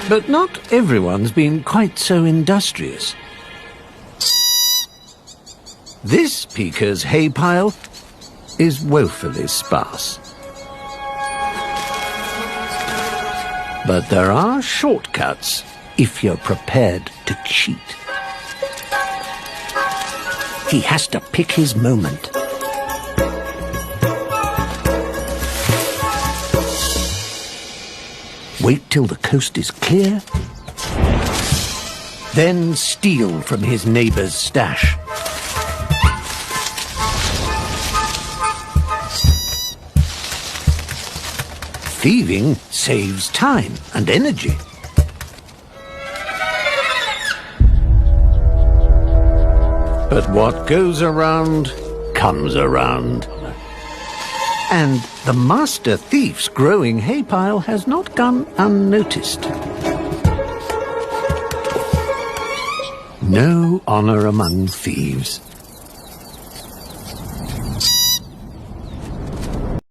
But not everyone's been quite so industrious. This piker's hay pile is woefully sparse. But there are shortcuts if you're prepared to cheat. He has to pick his moment. Wait till the coast is clear, then steal from his neighbor's stash. Thieving saves time and energy. But what goes around comes around. And the master thief's growing hay pile has not gone unnoticed. No honor among thieves.